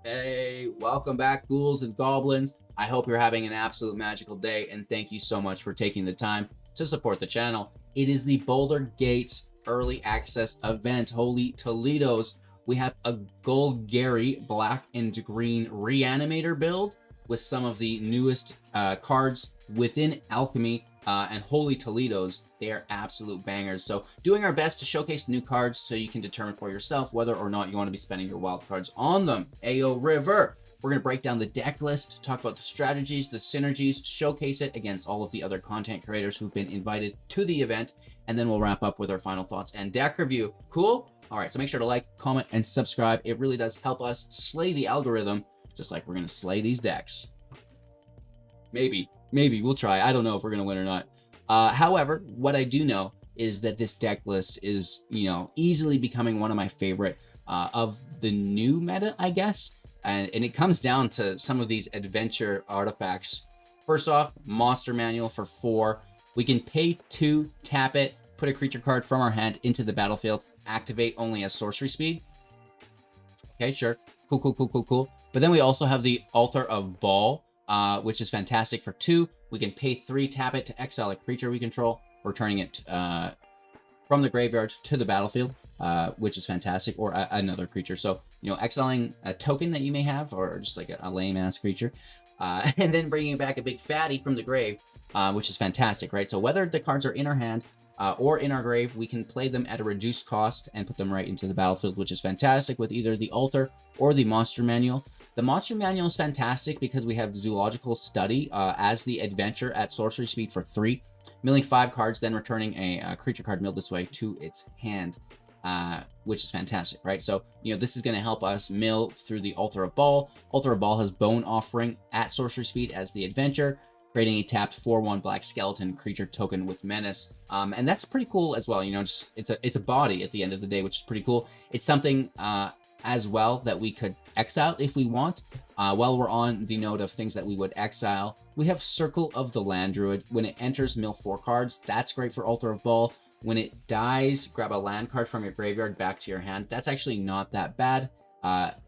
Hey, welcome back, ghouls and goblins. I hope you're having an absolute magical day, and thank you so much for taking the time to support the channel. It is the Boulder Gates Early Access event, Holy Toledo's. We have a Golgari black and green Reanimator build with some of the newest cards within Alchemy and Holy Toledo's. They are absolute bangers. So doing our best to showcase the new cards so you can determine for yourself whether or not you want to be spending your wild cards on them. Ayo River. We're going to break down the deck list, talk about the strategies, the synergies, showcase it against all of the other content creators who've been invited to the event, and then we'll wrap up with our final thoughts and deck review. Cool? All right, so make sure to like, comment, and subscribe. It really does help us slay the algorithm, just like we're going to slay these decks. Maybe we'll try. I don't know if we're going to win or not. However, what I do know is that this deck list is, easily becoming one of my favorite of the new meta, I guess. And it comes down to some of these adventure artifacts. First off, Monster Manual for 4. We can pay 2, tap it, put a creature card from our hand into the battlefield, activate only as sorcery speed. Okay, sure. Cool. But then we also have the Altar of Baal, which is fantastic for 2. We can pay 3, tap it to exile a creature we control, returning it from the graveyard to the battlefield, which is fantastic, or another creature. So, exiling a token that you may have, or just like a lame-ass creature, and then bringing back a big fatty from the grave, which is fantastic, right? So whether the cards are in our hand or in our grave, we can play them at a reduced cost and put them right into the battlefield, which is fantastic with either the Altar or the Monster Manual. The Monster Manual is fantastic because we have Zoological Study as the adventure at sorcery speed for 3, milling 5 cards, then returning a creature card milled this way to its hand, which is fantastic, right? So, this is going to help us mill through the Altar of Baal. Altar of Baal has Bone Offering at sorcery speed as the adventure, creating a tapped 4/1 black skeleton creature token with menace. And that's pretty cool as well. Just it's a body at the end of the day, which is pretty cool. It's something as well that we could exile if we want. While we're on the note of things that we would exile, we have Circle of the Land Druid. When it enters, mill 4 cards. That's great for Altar of Baal. When it dies, grab a land card from your graveyard back to your hand. That's actually not that bad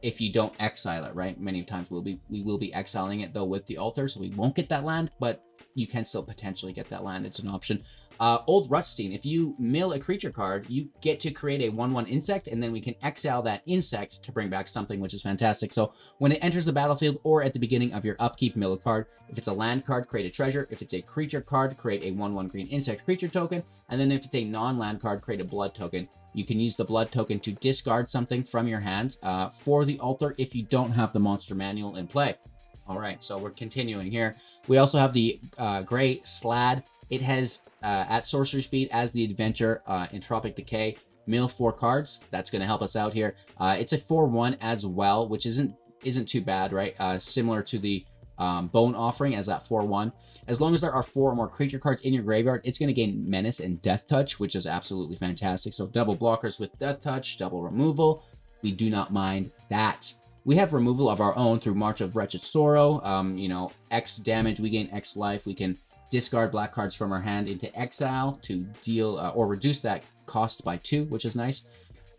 if you don't exile it, right? Many times we will be exiling it though with the Altar, so we won't get that land, but you can still potentially get that land. It's an option. Old Rutstein, if you mill a creature card, you get to create a 1/1 insect, and then we can exile that insect to bring back something, which is fantastic. So when it enters the battlefield or at the beginning of your upkeep, mill a card. If it's a land card, create a treasure. If it's a creature card, create a 1/1 green insect creature token. And then if it's a non-land card, create a blood token. You can use the blood token to discard something from your hand for the Altar if you don't have the Monster Manual in play. All right, so we're continuing here. We also have the Gray Slad. It has, at sorcery speed, as the adventure, Entropic Decay, mill 4 cards. That's going to help us out here. It's a 4/1 as well, which isn't too bad, right? Similar to the Bone Offering as that 4/1. As long as there are 4 or more creature cards in your graveyard, it's going to gain Menace and Death Touch, which is absolutely fantastic. So double blockers with Death Touch, double removal. We do not mind that. We have removal of our own through March of Wretched Sorrow. X damage, we gain X life. We can discard black cards from our hand into exile to deal or reduce that cost by 2, which is nice.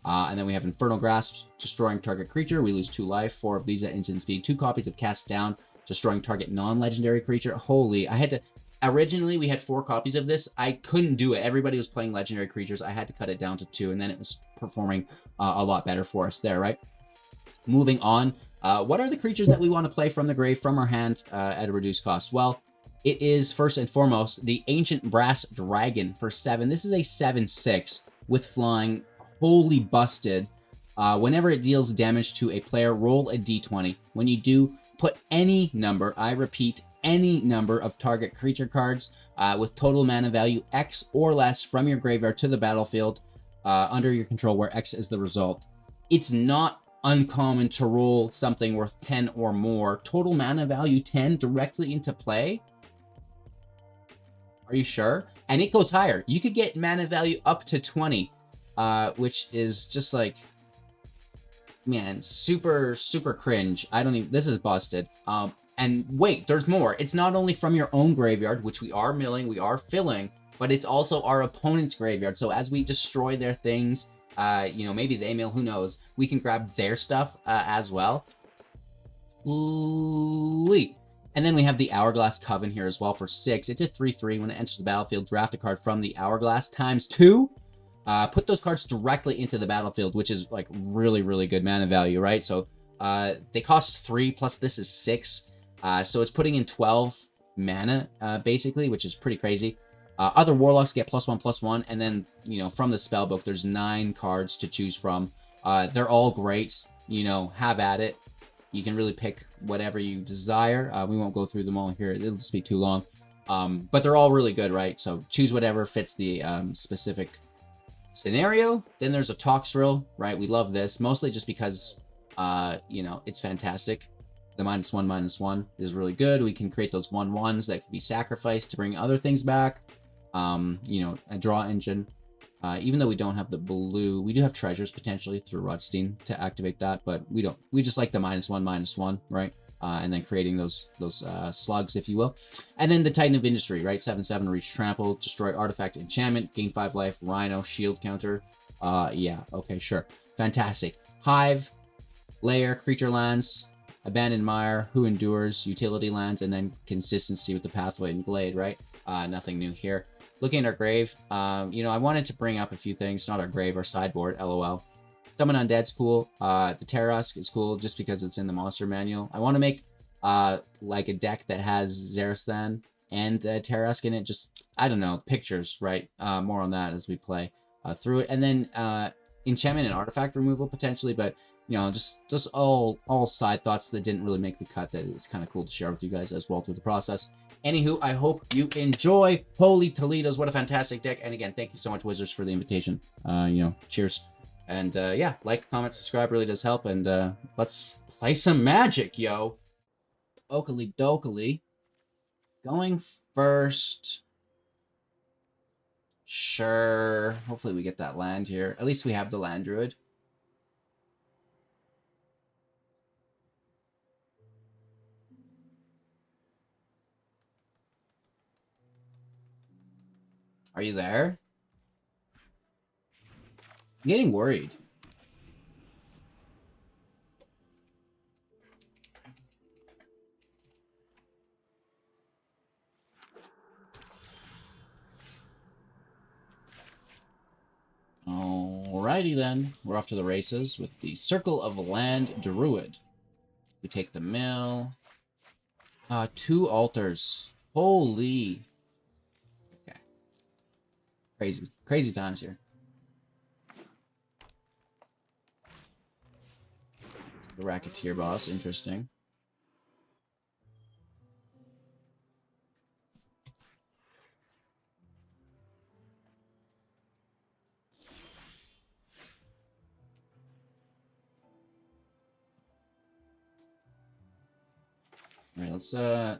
And then we have Infernal Grasp, destroying target creature. We lose 2 life. 4 of these at instant speed. 2 copies of Cast Down, destroying target non-legendary creature. Holy, I had to... Originally, we had 4 copies of this. I couldn't do it. Everybody was playing legendary creatures. I had to cut it down to 2, and then it was performing a lot better for us there, right? Moving on, what are the creatures that we want to play from the grave, from our hand, at a reduced cost? Well, it is, first and foremost, the Ancient Brass Dragon for 7. This is a 7/6 with flying. Holy busted. Whenever it deals damage to a player, roll a d20. When you do, put any number, I repeat, any number of target creature cards with total mana value X or less from your graveyard to the battlefield under your control, where X is the result. It's not uncommon to roll something worth 10 or more. Total mana value 10 directly into play? Are you sure? And it goes higher. You could get mana value up to 20, which is just like, man, super cringe. I don't even, this is busted. And wait, there's more. It's not only from your own graveyard, which we are milling, we are filling, but it's also our opponent's graveyard. So as we destroy their things, maybe they mill, who knows, we can grab their stuff as well. Holy. And then we have the Hourglass Coven here as well for 6. It's a 3/3. When it enters the battlefield, draft a card from the Hourglass times 2. Put those cards directly into the battlefield, which is like really, really good mana value, right? So they cost 3, plus this is 6. So it's putting in 12 mana, basically, which is pretty crazy. Other Warlocks get +1/+1, and then, you know, from the spellbook, there's 9 cards to choose from. They're all great. You know, have at it. You can really pick whatever you desire. We won't go through them all here. It'll just be too long. But they're all really good, right? So choose whatever fits the specific scenario. Then there's a Toxrill, right? We love this, mostly just because, you know, it's fantastic. The -1/-1 is really good. We can create those 1/1s that can be sacrificed to bring other things back. You know, a draw engine. Even though we don't have the blue, we do have treasures potentially through Rotstein to activate that, but we don't. We just like the -1/-1, right? And then creating those slugs, if you will. And then the Titan of Industry, right? 7/7, reach trample, destroy artifact, enchantment, gain 5 life, Rhino, shield counter. Yeah, okay, sure. Fantastic. Hive, Lair, creature lands, Abandoned Mire, Who Endures, utility lands, and then consistency with the pathway and glade, right? Nothing new here. Looking at our grave, you know, I wanted to bring up a few things. Not our grave, our sideboard, LOL. Summon Undead's cool. The Terrask is cool just because it's in the monster manual. I want to make like a deck that has Xeristan and Terrask in it. Just, I don't know, pictures, right? More on that as we play through it. And then enchantment and artifact removal potentially, but you know, just all side thoughts that didn't really make the cut that it's kind of cool to share with you guys as well through the process. Anywho, I hope you enjoy. Holy Toledo's, what a fantastic deck. And again, thank you so much, Wizards, for the invitation. You know, cheers. And yeah, like, comment, subscribe really does help. And let's play some Magic, yo. Oakley Dokley. Going first. Sure. Hopefully we get that land here. At least we have the Land Druid. Are you there? I'm getting worried. Alrighty then. We're off to the races with the Circle of Land Druid. We take the mill. 2 altars. Holy. Okay. Crazy. Crazy times here. The Racketeer boss. Interesting. Alright, let's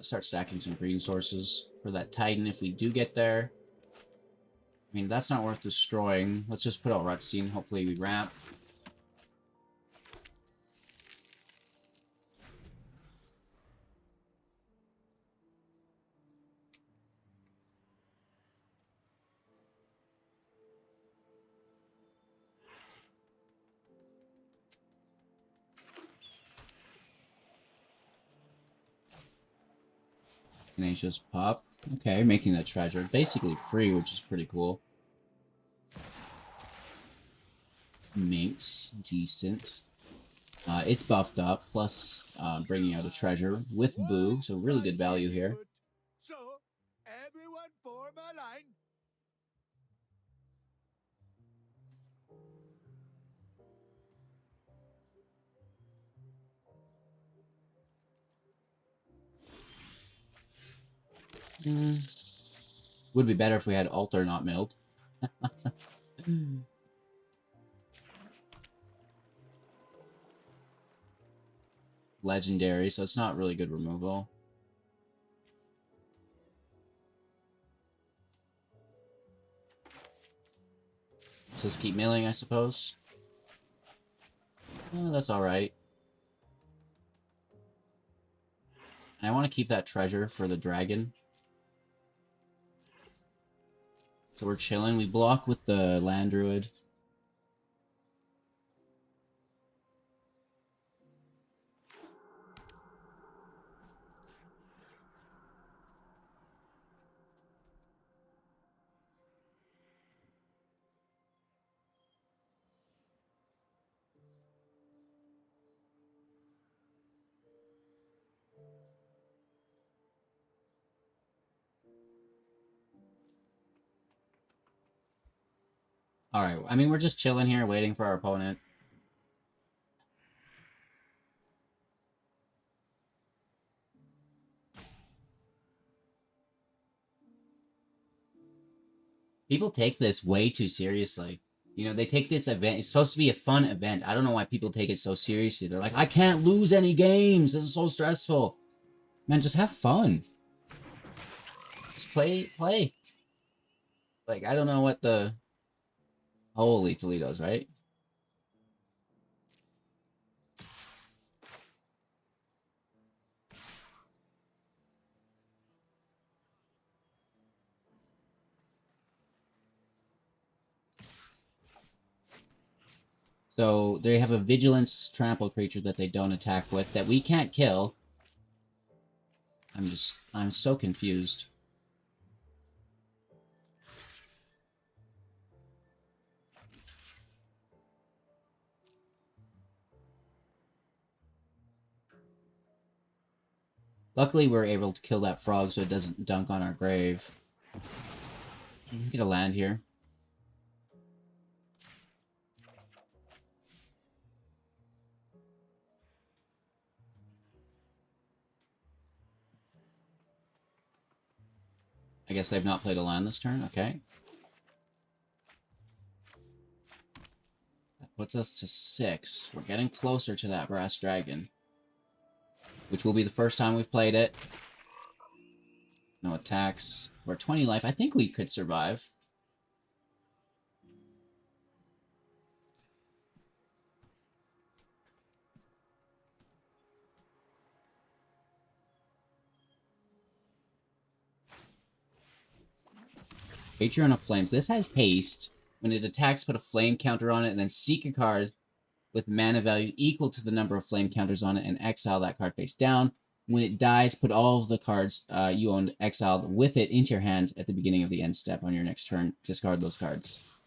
start stacking some green sources for that Titan if we do get there. I mean, that's not worth destroying. Let's just put out Rotstein. Hopefully we ramp. Tenacious Pup. Okay, making that treasure basically free, which is pretty cool. Minx, decent. It's buffed up, plus bringing out a treasure with Boo, so really good value here. So, everyone form a line. Would be better if we had altar, not milled. Legendary, so it's not really good removal. Let's just keep milling, I suppose. Oh, that's alright. And I want to keep that treasure for the dragon. So we're chilling. We block with the Land Druid. Alright, I mean, we're just chilling here, waiting for our opponent. People take this way too seriously. You know, they take this event, it's supposed to be a fun event. I don't know why people take it so seriously. They're like, I can't lose any games. This is so stressful. Man, just have fun. Just play. Like, I don't know what the... Holy Toledo's, right? So they have a vigilance trample creature that they don't attack with that we can't kill. I'm so confused. Luckily, we're able to kill that frog so it doesn't dunk on our grave. Get a land here. I guess they've not played a land this turn. Okay. That puts us to 6. We're getting closer to that brass dragon. Which will be the first time we've played it. No attacks. We're 20 life. I think we could survive. Patreon of Flames. This has haste. When it attacks, put a flame counter on it, and then seek a card with mana value equal to the number of flame counters on it, and exile that card face down. When it dies, put all of the cards you owned exiled with it into your hand at the beginning of the end step on your next turn. Discard those cards.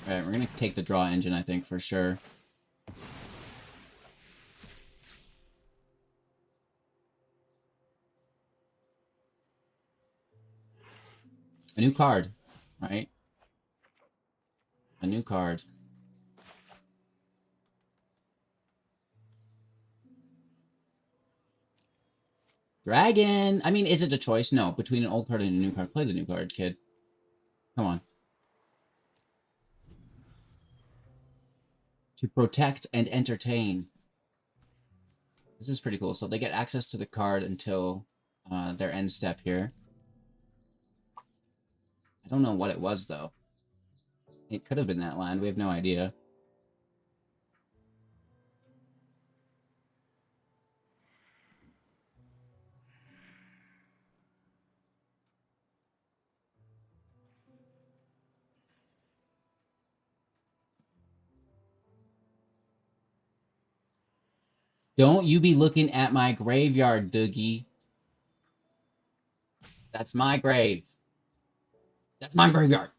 Alright, we're going to take the draw engine, I think, for sure. A new card, right? A new card. Dragon! I mean, is it a choice? No. Between an old card and a new card. Play the new card, kid. Come on. To protect and entertain. This is pretty cool. So they get access to the card until their end step here. I don't know what it was, though. It could have been that land. We have no idea. Don't you be looking at my graveyard, Doogie. That's my grave. That's my graveyard.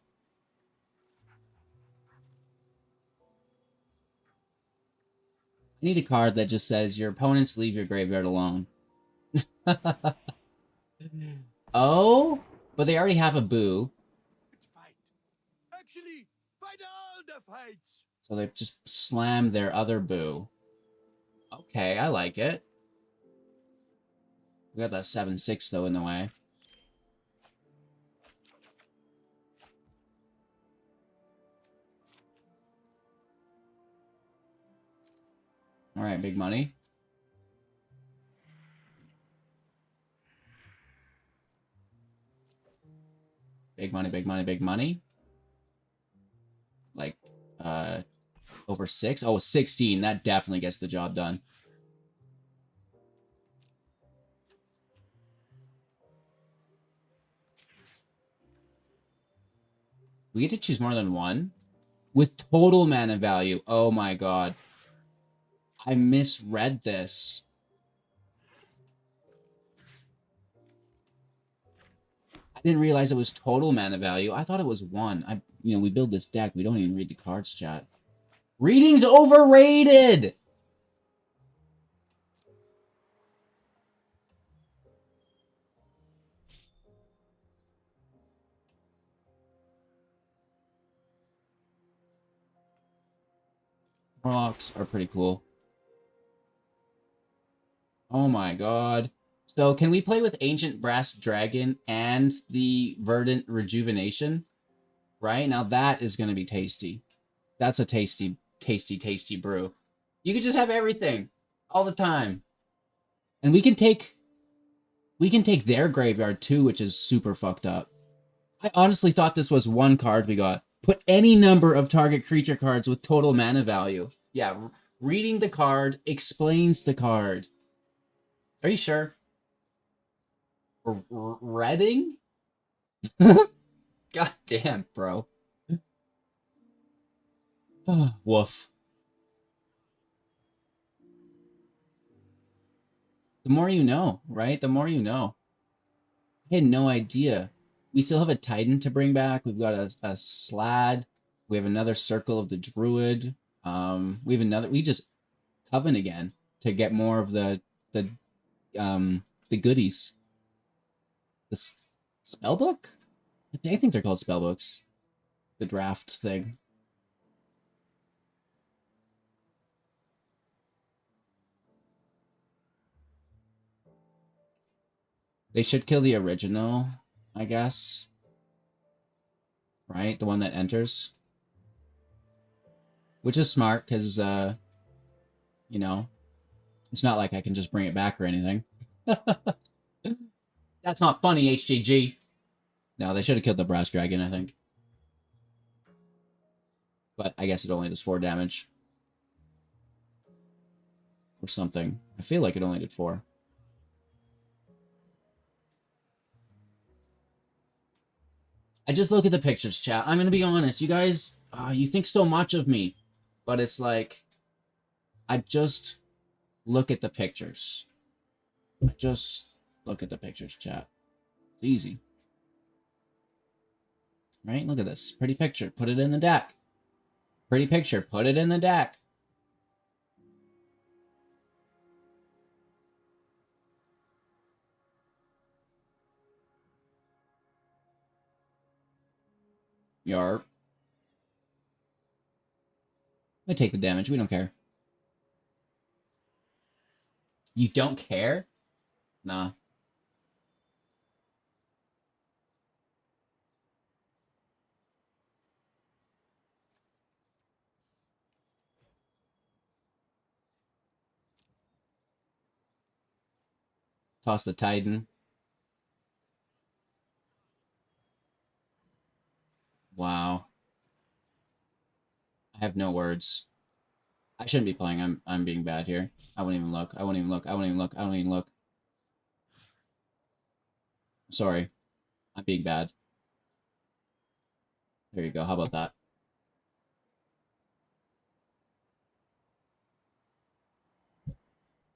I need a card that just says, your opponents leave your graveyard alone. Oh? But they already have a boo. Fight. Actually, fight all the fights. So they've just slammed their other boo. Okay, I like it. We got that 7/6 though in the way. Alright, big money. Big money, big money, big money. Like, over 6? Oh, 16. That definitely gets the job done. We get to choose more than one? With total mana value. Oh my god. I misread this. I didn't realize it was total mana value. I thought it was 1. We build this deck. We don't even read the cards, chat. Reading's overrated! Rocks are pretty cool. Oh my god. So can we play with Ancient Brass Dragon and the Verdant Rejuvenation? Right? Now that is going to be tasty. That's a tasty, tasty, tasty brew. You could just have everything all the time. And we can take their graveyard too, which is super fucked up. I honestly thought this was one card we got. Put any number of target creature cards with total mana value. Yeah, reading the card explains the card. Are you sure? Reading? God damn, bro. Woof. The more you know, right? The more you know. I had no idea. We still have a Titan to bring back. We've got a Slad. We have another Circle of the Druid. We have another. We just Coven again to get more of the goodies. The spellbook? I think they're called spellbooks. The draft thing. They should kill the original, I guess. Right? The one that enters. Which is smart, because, you know, it's not like I can just bring it back or anything. That's not funny, HGG. No, they should have killed the Brass Dragon, I think. But I guess it only does 4 damage. Or something. I feel like it only did 4. I just look at the pictures, chat. I'm going to be honest. You guys, you think so much of me. But it's like, I just look at the pictures. I just look at the pictures, chat. It's easy. Right? Look at this. Pretty picture. Put it in the deck. Pretty picture. Put it in the deck. Yarp. We take the damage. We don't care. You don't care? Nah. Toss the Titan. Wow. I have no words. I shouldn't be playing. I'm being bad here. I won't even look. I won't even look. I won't even look. I won't even look. Sorry. I'm being bad. There you go. How about that?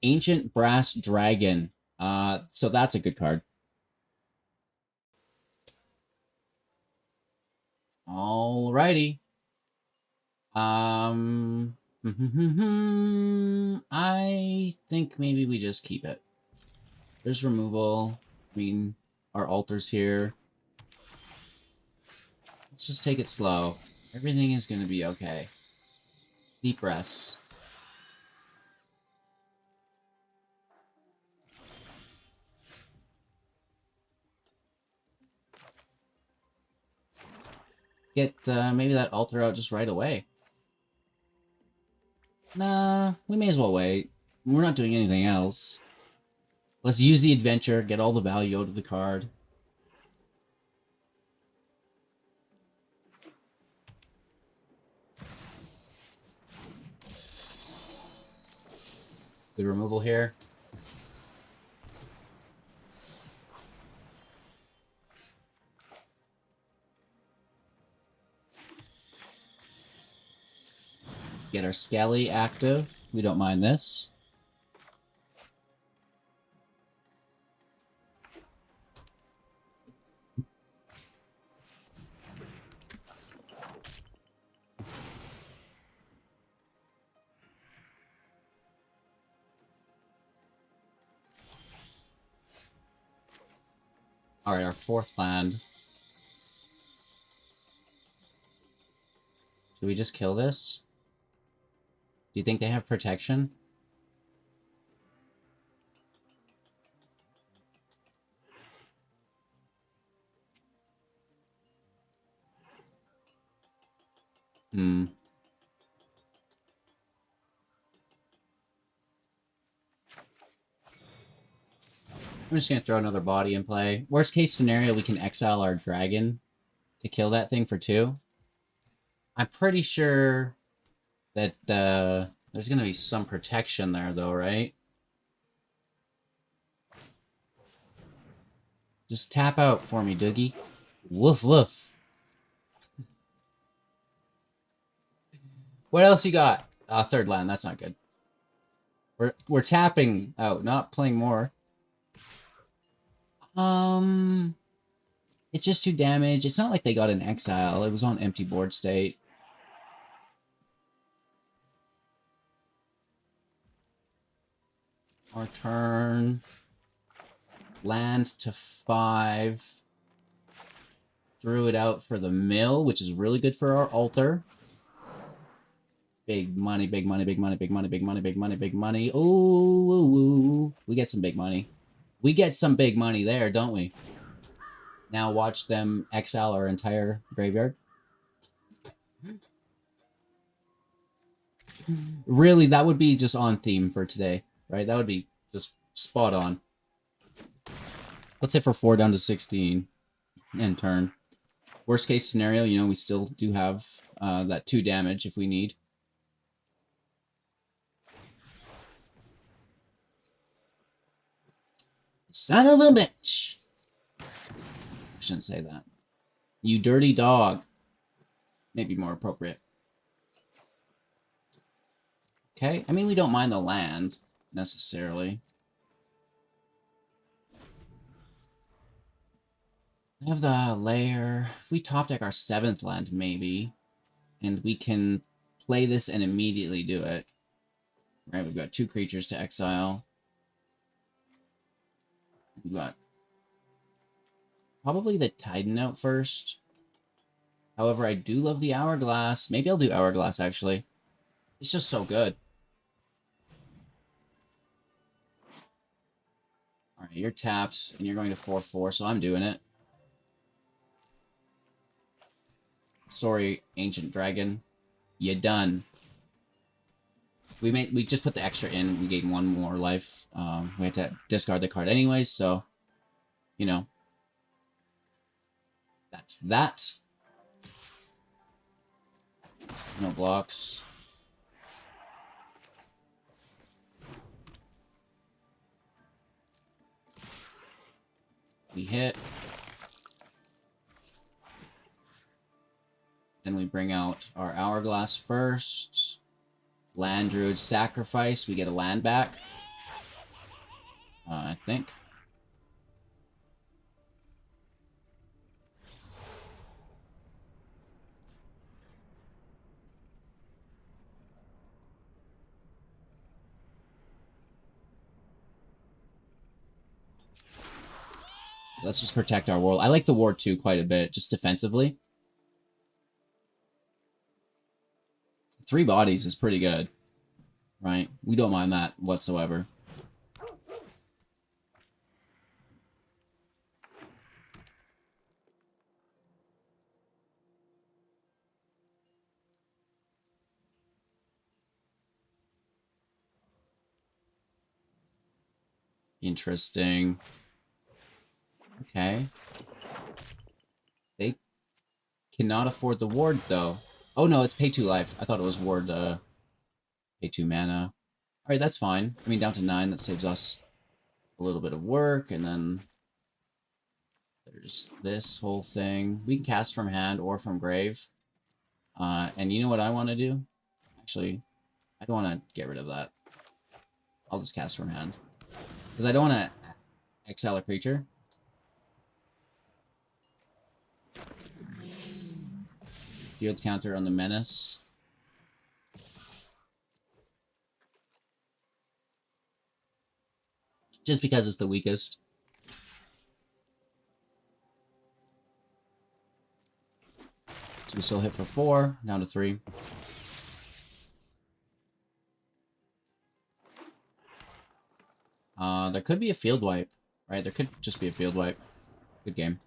Ancient Brass Dragon. So that's a good card. Alrighty. I think maybe we just keep it. There's removal. I mean, our altar's here. Let's just take it slow. Everything is going to be okay. Deep breaths. Get maybe that altar out just right away. Nah, we may as well wait. We're not doing anything else. Let's use the adventure, get all the value out of the card. The removal here. Let's get our Skelly active. We don't mind this. Alright, our 4th land. Should we just kill this? Do you think they have protection? Hmm. I'm just gonna throw another body in play. Worst case scenario, we can exile our dragon to kill that thing for 2. I'm pretty sure that there's gonna be some protection there, though, right? Just tap out for me, Doogie. Woof woof. What else you got? Third land. That's not good. We're tapping out, not playing more. It's just 2 damage. It's not like they got an exile. It was on empty board state. Our turn. Land to 5. Threw it out for the mill, which is really good for our altar. Big money, big money, big money, big money, big money, big money, big money. Ooh, we get some big money. We get some big money there, don't we? Now watch them exile our entire graveyard. Really, that would be just on theme for today, right? That would be just spot on. Let's hit for 4 down to 16 and turn. Worst case scenario, you know, we still do have that 2 damage if we need. Son of a bitch. I shouldn't say that. You dirty dog. Maybe more appropriate. Okay, I mean, we don't mind the land, necessarily. We have the layer. If we top deck our 7th land, maybe, and we can play this and immediately do it. Right, we've got 2 creatures to exile. We've got probably the Titan out first. However, I do love the Hourglass. Maybe I'll do Hourglass, actually. It's just so good. Alright, you're tapped, and you're going to 4/4, so I'm doing it. Sorry, Ancient Dragon. You done. We just put the extra in. We gained 1 more life. We had to discard the card anyways, so you know. That's that. No blocks. We hit. Then we bring out our Hourglass first. Land Druid Sacrifice. We get a land back. I think. Let's just protect our world. I like the ward too quite a bit, just defensively. 3 bodies is pretty good, right? We don't mind that whatsoever. Interesting. Okay. They cannot afford the ward, though. Oh, no, it's pay 2 life. I thought it was ward, pay 2 mana. Alright, that's fine. I mean, down to 9, that saves us a little bit of work, and then there's this whole thing. We can cast from hand or from grave. And you know what I want to do? Actually, I don't want to get rid of that. I'll just cast from hand. Because I don't want to exile a creature. Field counter on the Menace. Just because it's the weakest. So we still hit for 4, down to 3. There could be a field wipe, right? There could just be a field wipe. Good game.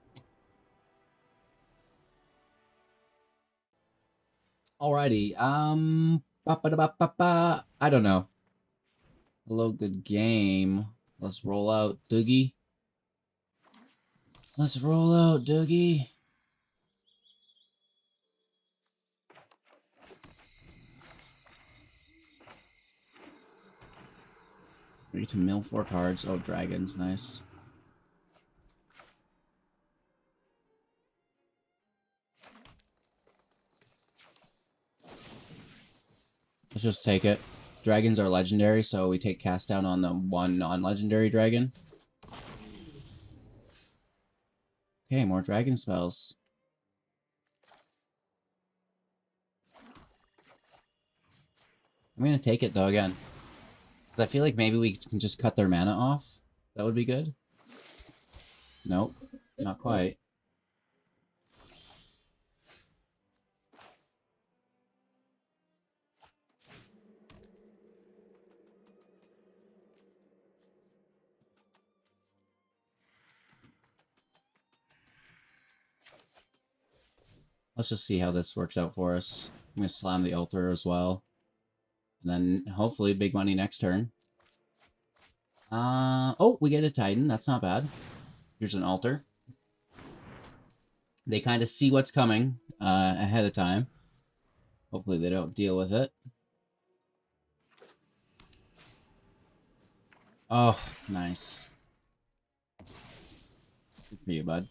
Alrighty, I don't know. Hello, good game. Let's roll out, Doogie. Let's roll out, Doogie. We need to mill 4 cards. Oh, dragons, nice. Let's just take it. Dragons are legendary, so we take cast down on the 1 non-legendary dragon. Okay, more dragon spells. I'm gonna take it though again. Because I feel like maybe we can just cut their mana off. That would be good. Nope, not quite. Let's just see how this works out for us. I'm gonna slam the altar as well. And then hopefully big money next turn. Oh, we get a Titan. That's not bad. Here's an altar. They kind of see what's coming ahead of time. Hopefully they don't deal with it. Oh, nice. Good for you, bud.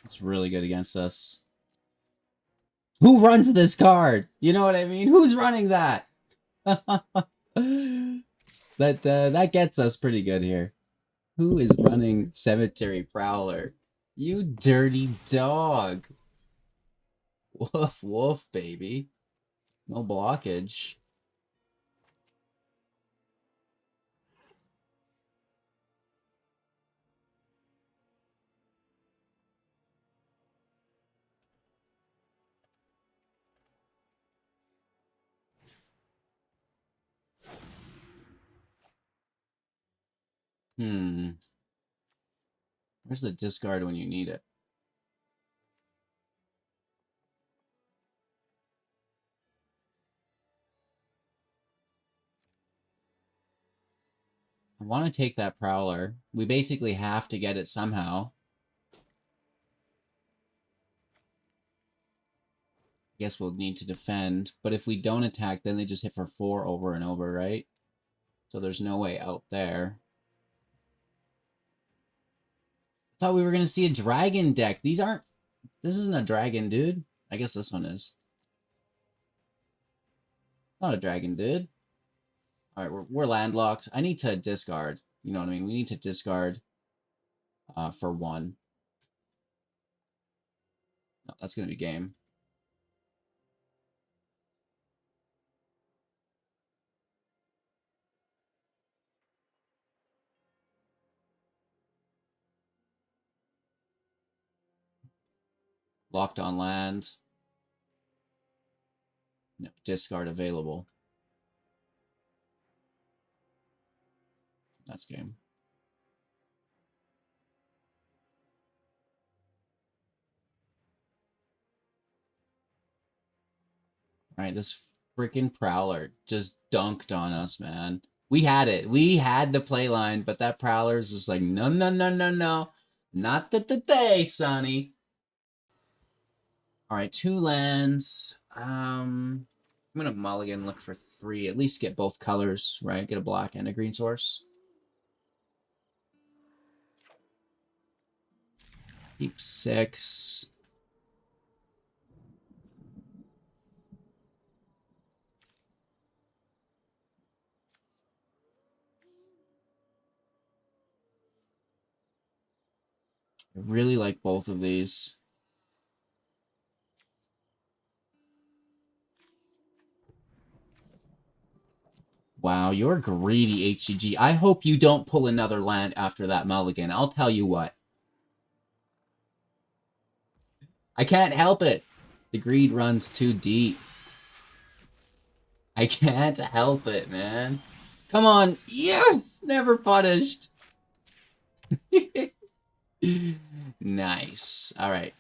It's really good against us. Who runs this card? You know what I mean? Who's running that? That gets us pretty good here. Who is running Cemetery Prowler? You dirty dog. Woof woof, baby. No blockage. Where's the discard when you need it? I want to take that Prowler. We basically have to get it somehow. I guess we'll need to defend. But if we don't attack, then they just hit for 4 over and over, right? So there's no way out there. I thought we were going to see a dragon deck. These aren't... This isn't a dragon, dude. I guess this one is. Not a dragon, dude. Alright, we're landlocked. I need to discard. You know what I mean? We need to discard for 1. No, that's going to be game. Locked on land. No, discard available. That's game. Alright, this freaking Prowler just dunked on us, man. We had it. We had the play line, but that Prowler's just like, no, no, no, no, no. Not today, Sonny. Alright, 2 lands. I'm gonna mulligan, look for 3. At least get both colors, right? Get a black and a green source. Keep 6. I really like both of these. Wow, you're greedy, HGG. I hope you don't pull another land after that mulligan. I'll tell you what. I can't help it. The greed runs too deep. I can't help it, man. Come on. Yes! Never punished. Nice. All right.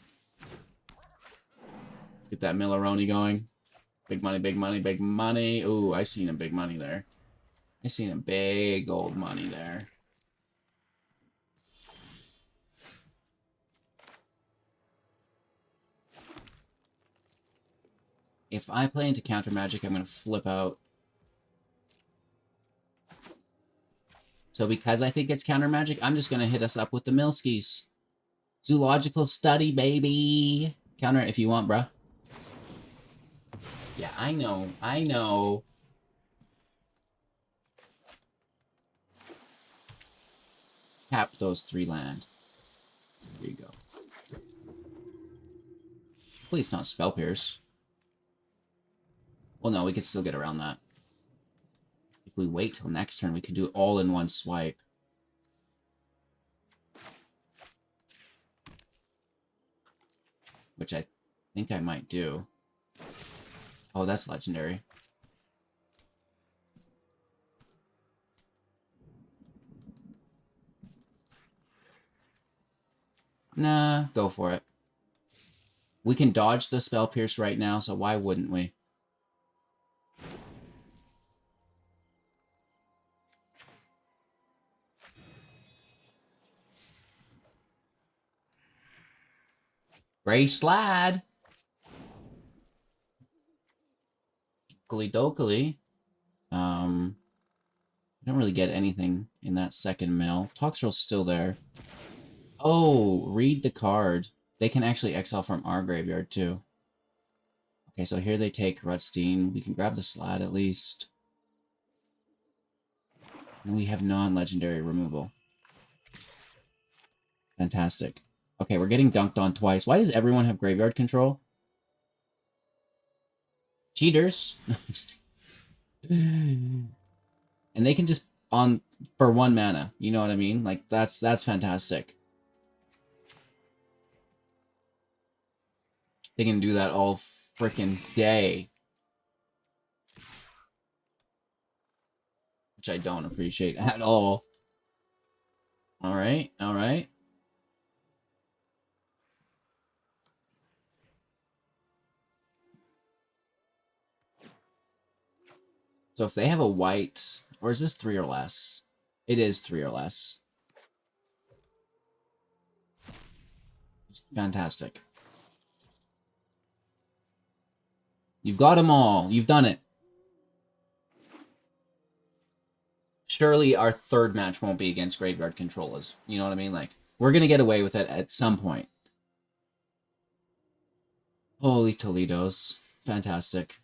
Get that Milleroni going. Big money, big money, big money. Ooh, I seen a big money there. I seen a big old money there. If I play into counter magic, I'm going to flip out. So because I think it's counter magic, I'm just going to hit us up with the Milskis. Zoological study, baby. Counter it if you want, bruh. Yeah, I know. I know. Tap those 3 land. There you go. Please not Spell Pierce. Well, no, we could still get around that. If we wait till next turn, we could do it all in one swipe. Which I think I might do. Oh, that's legendary. Nah, go for it. We can dodge the Spell Pierce right now, so why wouldn't we? Gray Slad! Dokily. I don't really get anything in that second mill. Toxrill's still there. Oh, read the card. They can actually exile from our graveyard, too. Okay, so here they take Rutstein. We can grab the Slad, at least. And we have non-legendary removal. Fantastic. Okay, we're getting dunked on twice. Why does everyone have graveyard control? Cheaters. And they can just for 1 mana. You know what I mean? Like that's fantastic. They can do that all freaking day. Which I don't appreciate at all. Alright, alright. So if they have a white, or is this 3 or less? It is 3 or less. It's fantastic. You've got them all. You've done it. Surely our 3rd match won't be against graveyard controllers. You know what I mean? Like, we're going to get away with it at some point. Holy Toledos. Fantastic.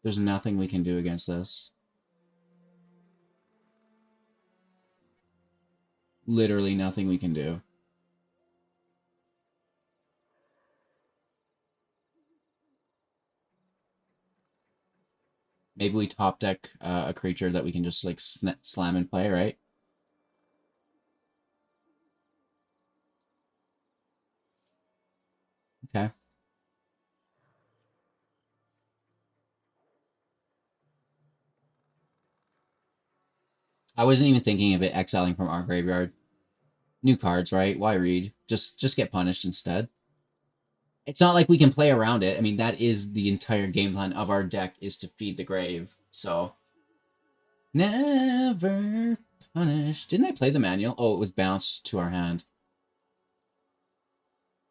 There's nothing we can do against this. Literally nothing we can do. Maybe we top deck a creature that we can just like slam and play, right? Okay. I wasn't even thinking of it exiling from our graveyard. New cards, right? Why read? Just get punished instead. It's not like we can play around it. I mean, that is the entire game plan of our deck, is to feed the grave. So, never punish. Didn't I play the manual? Oh, it was bounced to our hand.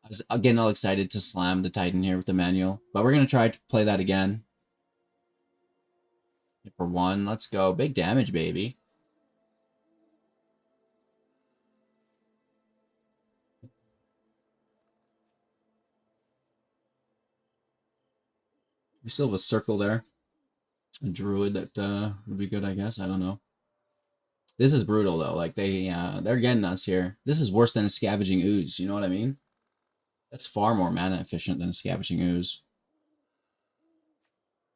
I was getting all excited to slam the Titan here with the manual. But we're going to try to play that again. For 1, let's go. Big damage, baby. We still have a circle there. A druid that would be good, I guess. I don't know. This is brutal though. Like they're getting us here. This is worse than a Scavenging Ooze. You know what I mean? That's far more mana efficient than a Scavenging Ooze.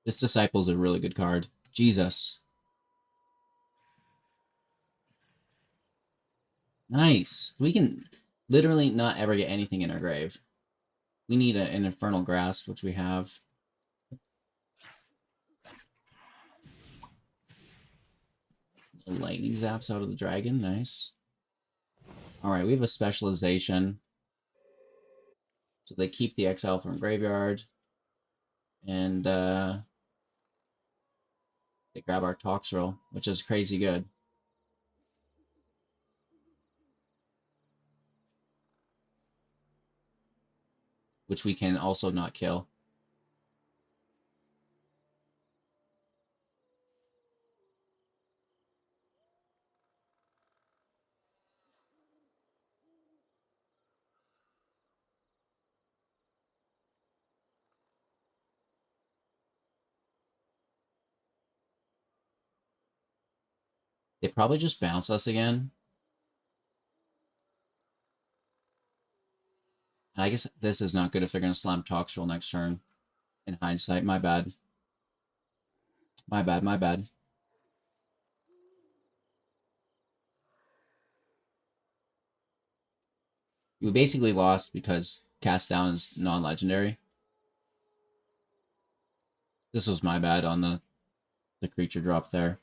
This Disciple's a really good card. Jesus. Nice. We can literally not ever get anything in our grave. We need an Infernal Grasp, which we have. Lightning zaps out of the dragon. Nice. Alright, we have a specialization. So they keep the exile from graveyard. And they grab our Toxrill, which is crazy good. Which we can also not kill. They probably just bounce us again. And I guess this is not good if they're going to slam Toxrill next turn. In hindsight, my bad. My bad, my bad. We basically lost because Cast Down is non-legendary. This was my bad on the creature drop there.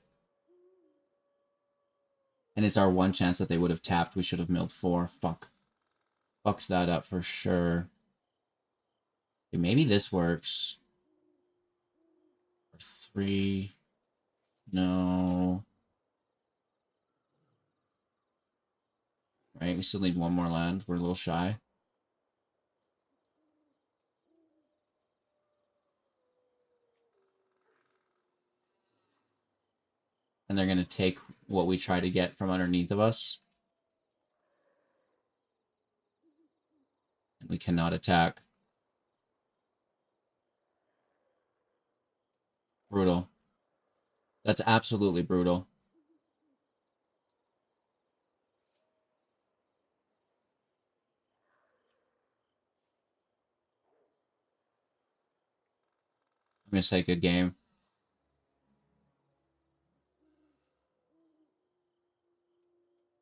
And it's our one chance that they would have tapped. We should have milled 4. Fuck. Fucked that up for sure. Okay, maybe this works. 3. No. Right, we still need one more land. We're a little shy. And they're going to take what we try to get from underneath of us. And we cannot attack. Brutal. That's absolutely brutal. I'm going to say good game.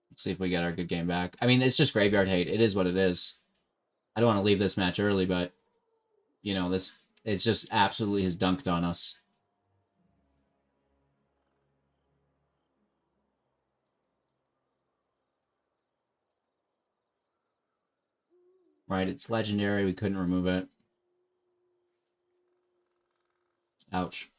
Let's see if we get our good game back. I mean, it's just graveyard hate. It is what it is. I don't want to leave this match early, but, you know, this it's just absolutely has dunked on us. Right, it's legendary. We couldn't remove it. Ouch.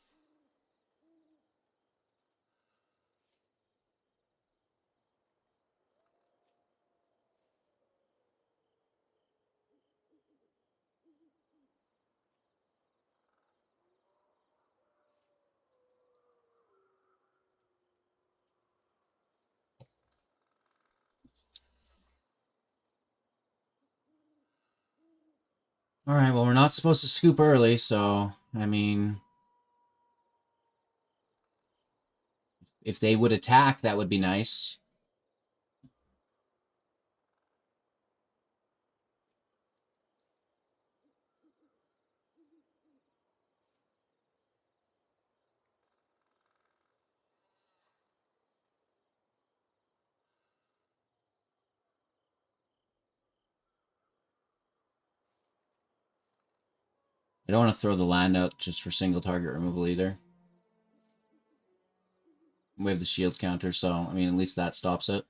All right, well, we're not supposed to scoop early, so, I mean, if they would attack, that would be nice. I don't want to throw the land out just for single target removal either. We have the shield counter, so, I mean, at least that stops it.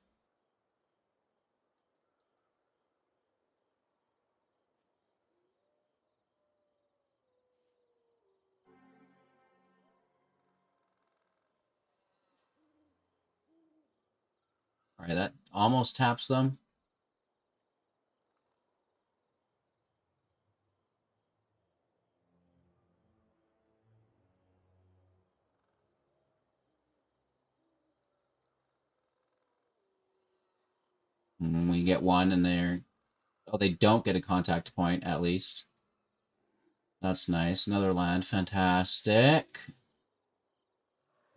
All right, that almost taps them. And we get one, and they're... Oh, they don't get a contact point, at least. That's nice. Another land. Fantastic.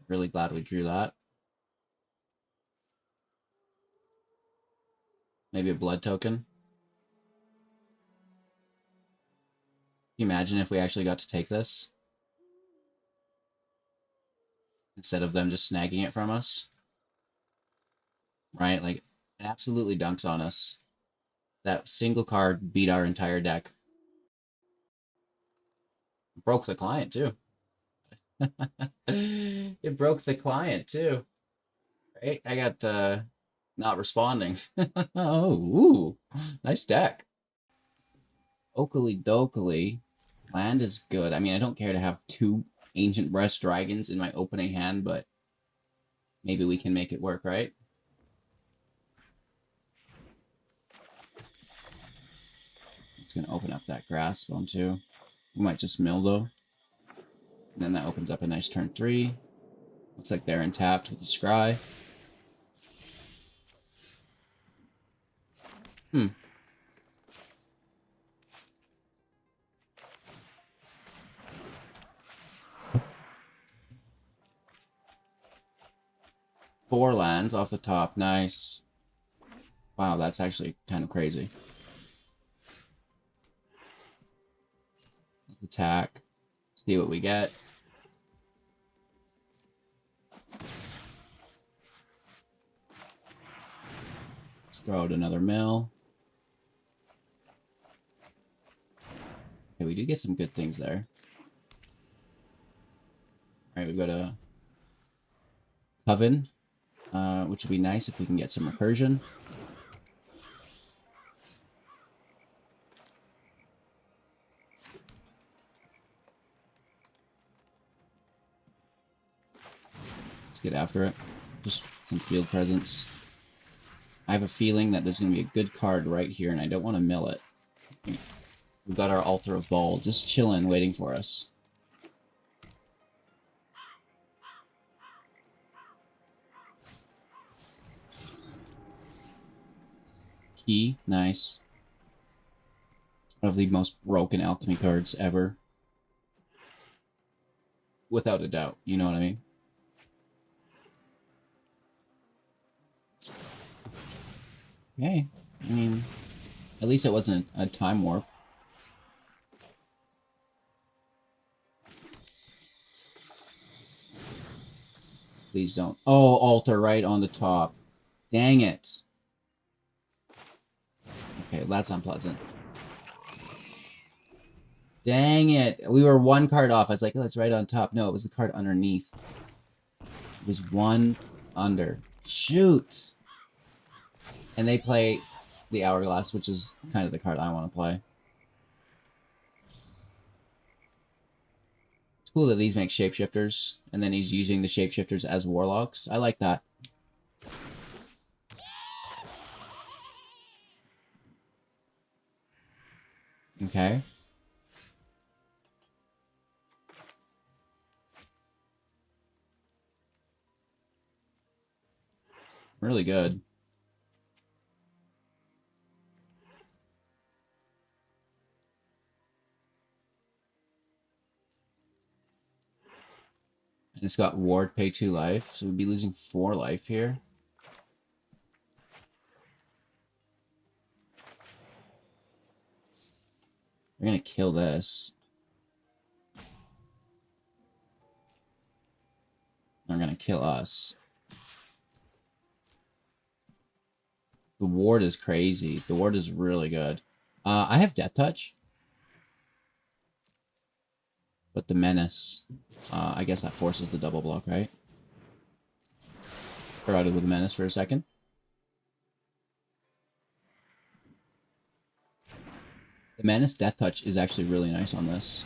Really glad we drew that. Maybe a blood token. Can you imagine if we actually got to take this? Instead of them just snagging it from us. Right? Like, it absolutely dunks on us. That single card beat our entire deck. Broke the client, too. It broke the client, too. Right? I got, not responding. Oh, ooh. Nice deck. Oakley Dokley. Land is good. I mean, I don't care to have 2 Ancient Breast Dragons in my opening hand, but maybe we can make it work, right? It's going to open up that Grasp on 2. We might just mill, though. And then that opens up a nice turn 3. Looks like they're untapped with a Scry. Hmm. Four lands off the top. Nice. Wow, that's actually kind of crazy. Let's attack. See what we get. Let's throw out another mill. Okay, we do get some good things there. Alright, we've got a Coven, which would be nice if we can get some recursion. Let's get after it. Just some field presence. I have a feeling that there's going to be a good card right here, and I don't want to mill it. We've got our Altar of Ball just chilling, waiting for us. Key, nice. One of the most broken alchemy cards ever. Without a doubt, you know what I mean? Okay, I mean, at least it wasn't a time warp. Please don't. Oh, altar right on the top. Dang it. Okay, that's unpleasant. Dang it. We were 1 card off. I was like, oh, it's right on top. No, it was the card underneath. It was 1 under. Shoot. And they play the Hourglass, which is kind of the card I want to play. It's cool that these make shapeshifters, and then he's using the shapeshifters as warlocks. I like that. Okay. Really good. And it's got ward, pay 2 life, so we'd be losing 4 life here. We're gonna kill this. They're gonna kill us. The ward is crazy. The ward is really good. I have Death Touch. But the Menace, I guess that forces the double block, right? Forgot it with the Menace for a second. The Menace Death Touch is actually really nice on this.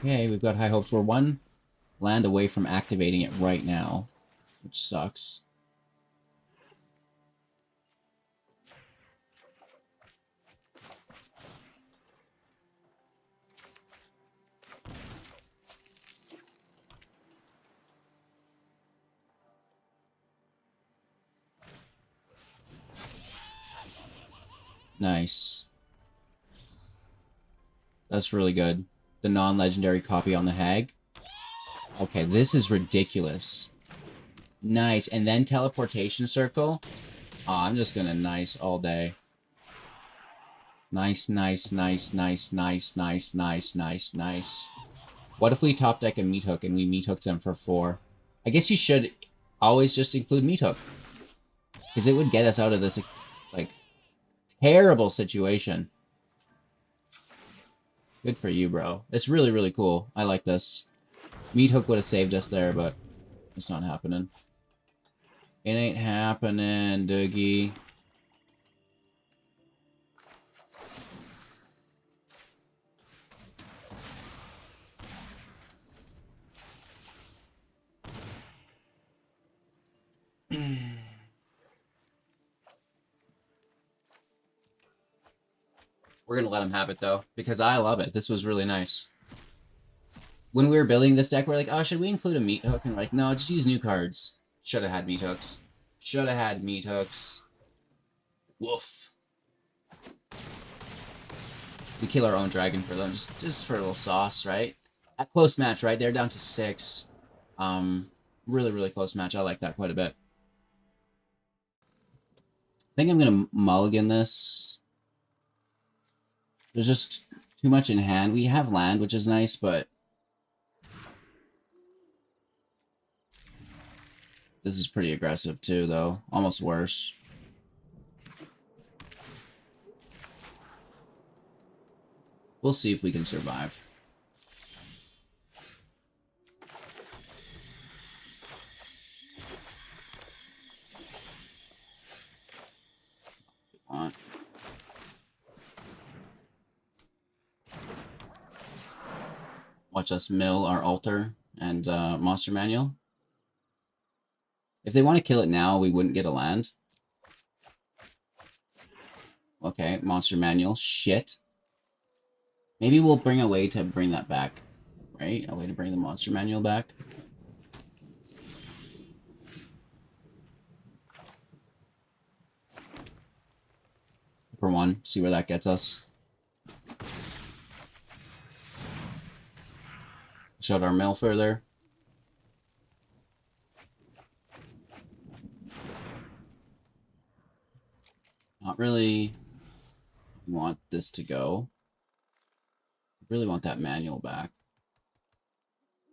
Okay, we've got high hopes. We're 1 land away from activating it right now, which sucks. Nice. That's really good. the non-legendary copy on the Hag. Okay, this is ridiculous. Nice. And then teleportation circle. Oh, I'm just gonna nice all day. Nice, nice, nice, nice, nice, nice, nice, nice, nice. What if we top deck a meat hook and we meat hook them for 4? I guess you should always just include meat hook. Because it would get us out of this, like, terrible situation. Good for you, bro. It's really, really cool. I like this. Meat hook would have saved us there, but it's not happening. It ain't happening, Doogie. We're gonna let him have it, though, because I love it. This was really nice. When we were building this deck, we're like, oh, should we include a meat hook? And we're like, no, just use new cards. Should have had meat hooks. Should have had meat hooks. Woof. We kill our own dragon for them, just for a little sauce, right? At close match, right? They're down to 6. Really, really close match. I like that quite a bit. I think I'm gonna mulligan this. There's just too much in hand. We have land, which is nice, but this is pretty aggressive too, though. Almost worse. We'll see if we can survive. Want. Watch us mill our altar and monster manual. If they want to kill it now, we wouldn't get a land. Okay, monster manual. Shit. Maybe we'll bring a way to bring that back. Right? A way to bring the monster manual back. For 1, see where that gets us. Shut our mill further. Not really want this to go. Really want that manual back.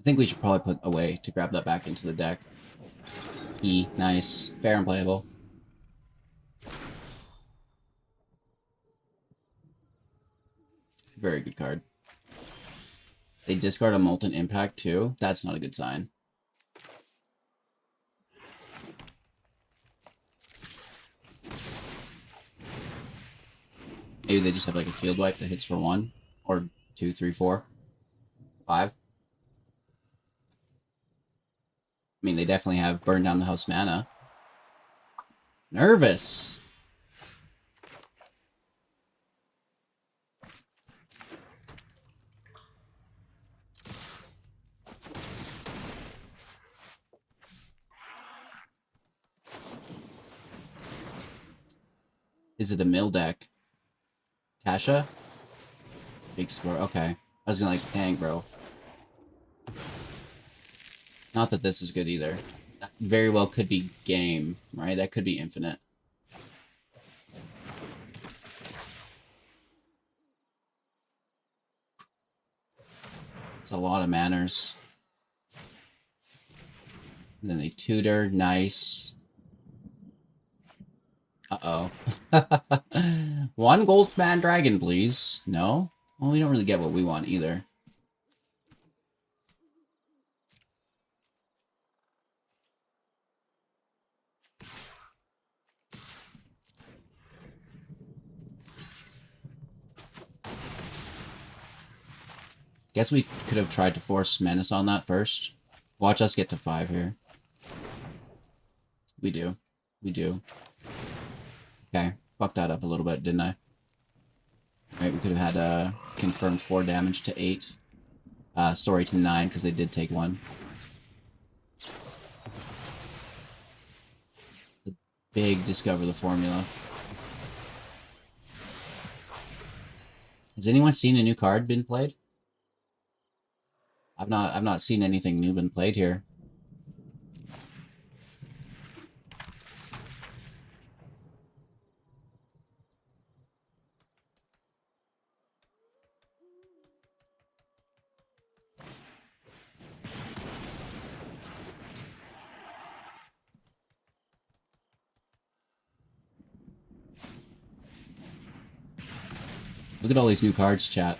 I think we should probably put a way to grab that back into the deck. Nice. Fair and playable. Very good card. They discard a Molten Impact too. That's not a good sign. Maybe they just have like a field wipe that hits for 1 or 2, 3, 4, 5. I mean, they definitely have Burn Down the House mana. Nervous. Is it a mill deck? Tasha? Big score. Okay. I was gonna like, dang, bro. Not that this is good either. That very well could be game, right? That could be infinite. It's a lot of manners. And then they tutor. Nice. Uh-oh. 1 Goldspan Dragon, please. No? Well, we don't really get what we want either. Guess we could have tried to force Menace on that first. Watch us get to 5 here. We do. We do. Okay. Fucked that up a little bit, didn't I? Right, we could have had confirmed 4 damage to 8. Sorry, to 9, because they did take 1. The big discover the formula. Has anyone seen a new card been played? I've not seen anything new been played here. Look at all these new cards, chat.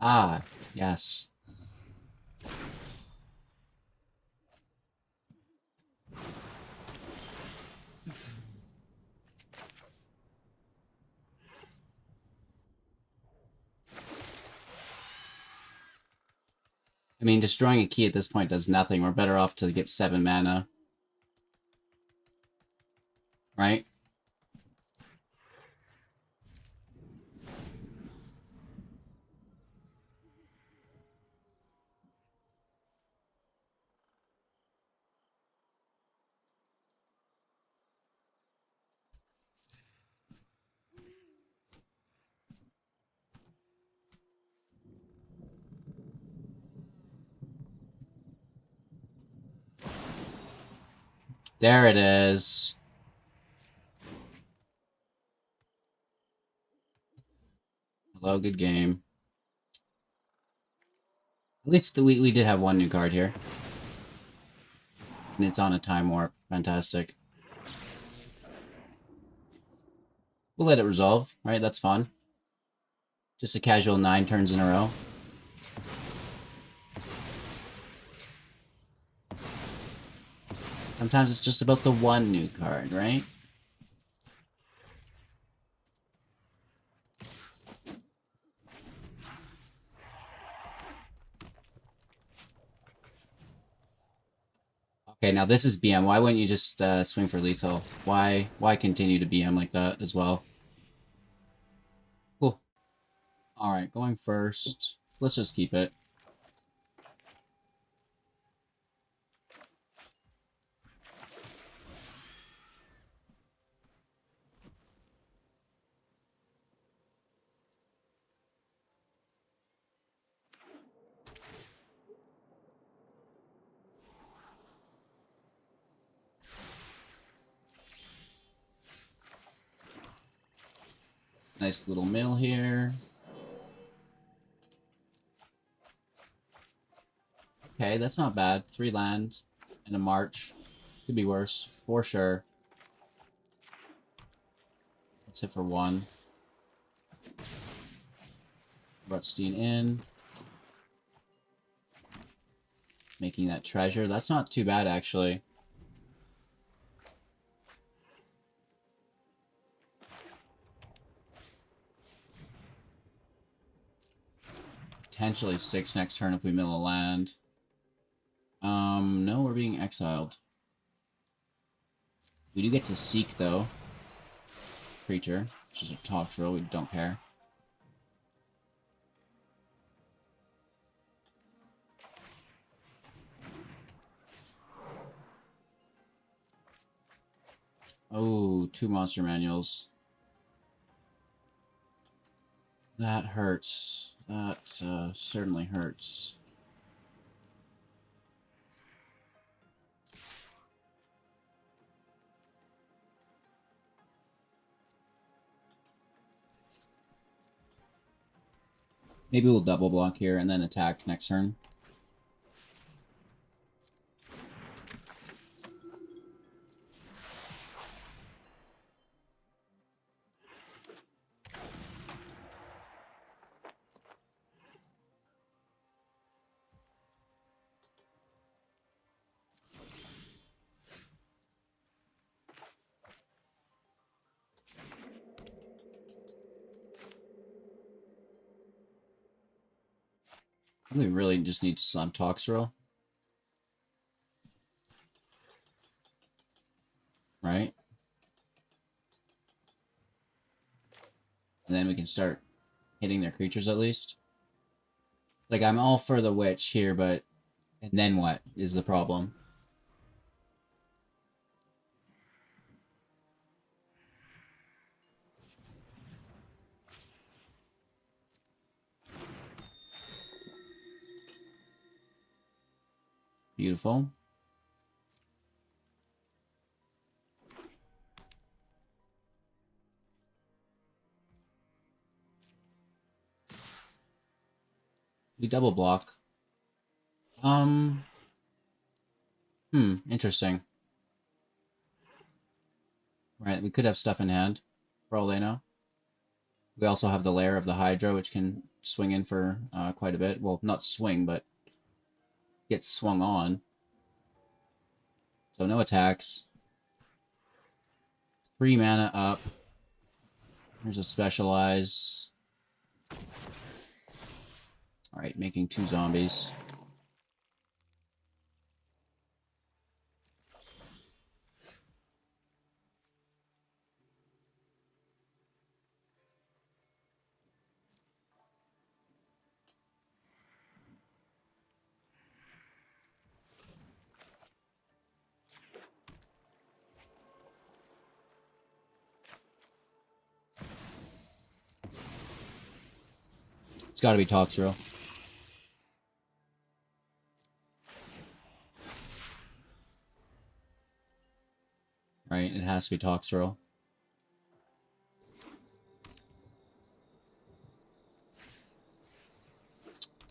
Ah, yes. I mean, destroying a key at this point does nothing. We're better off to get 7 mana. Right? There it is. Hello, good game. At least we did have one new card here. And it's on a time warp. Fantastic. We'll let it resolve, right? That's fun. Just a casual 9 turns in a row. Sometimes it's just about the one new card, right? Okay, now this is BM. Why wouldn't you just swing for lethal? Why continue to BM like that as well? Cool. Alright, going first. Let's just keep it. Nice little mill here. Okay, that's not bad. 3 land and a march. Could be worse, for sure. Let's hit for 1. Rutstein in. Making that treasure. That's not too bad, actually. Potentially 6 next turn if we mill a land. No, we're being exiled. We do get to seek, though. Creature. Which is a talk throw, we don't care. Oh, 2 monster manuals. That hurts. That certainly hurts. Maybe we'll double block here and then attack next turn. We really just need to slam Toxrill. Right? And then we can start hitting their creatures at least. Like, I'm all for the witch here, but... And then what is the problem? Beautiful. We double block. Interesting. Right, we could have stuff in hand, for all they know. We also have the lair of the Hydra, which can swing in for quite a bit. Well, not swing, but get swung on. So no attacks. 3 mana up. Here's a specialize. Alright, making 2 zombies. It's gotta be Toxrill. Right, it has to be Toxrill.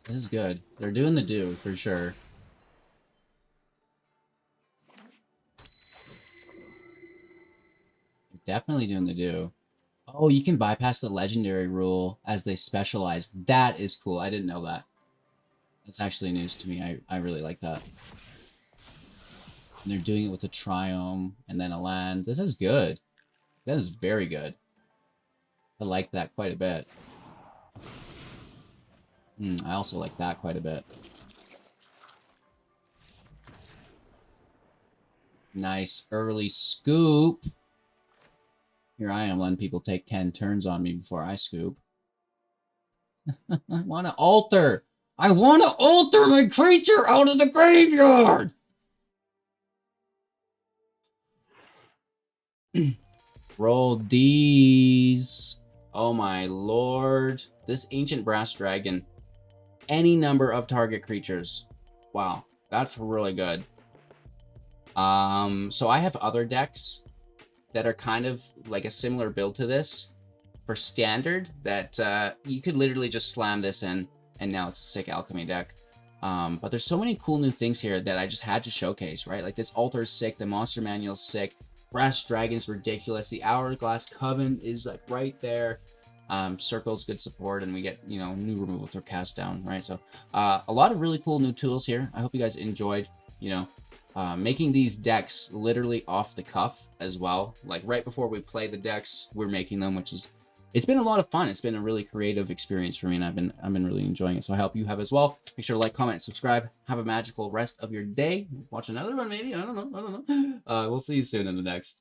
This is good. They're doing the do, for sure. Definitely doing the do. Oh, you can bypass the legendary rule as they specialize. That is cool. I didn't know that. That's actually news to me. I really like that. And they're doing it with a Triome and then a land. This is good. That is very good. I like that quite a bit. I also like that quite a bit. Nice early scoop. Here I am letting people take 10 turns on me before I scoop. I want to alter. I want to alter my creature out of the graveyard. Roll D's. Oh my lord. This Ancient Brass Dragon. Any number of target creatures. Wow. That's really good. So I have other decks that are kind of like a similar build to this for standard that you could literally just slam this in and now it's a sick alchemy deck. But there's so many cool new things here that I just had to showcase, right? Like this altar is sick, the monster manual's sick, Brass Dragon's ridiculous, the Hourglass Coven is like right there. Circle's good support, and we get, you know, new removal through cast down, right? So a lot of really cool new tools here. I hope you guys enjoyed, you know, making these decks literally off the cuff as well. Like right before we play the decks, we're making them, which is, it's been a lot of fun. It's been a really creative experience for me, and I've been really enjoying it. So I hope you have as well. Make sure to like, comment, subscribe. Have a magical rest of your day. Watch another one maybe. I don't know. We'll see you soon in the next.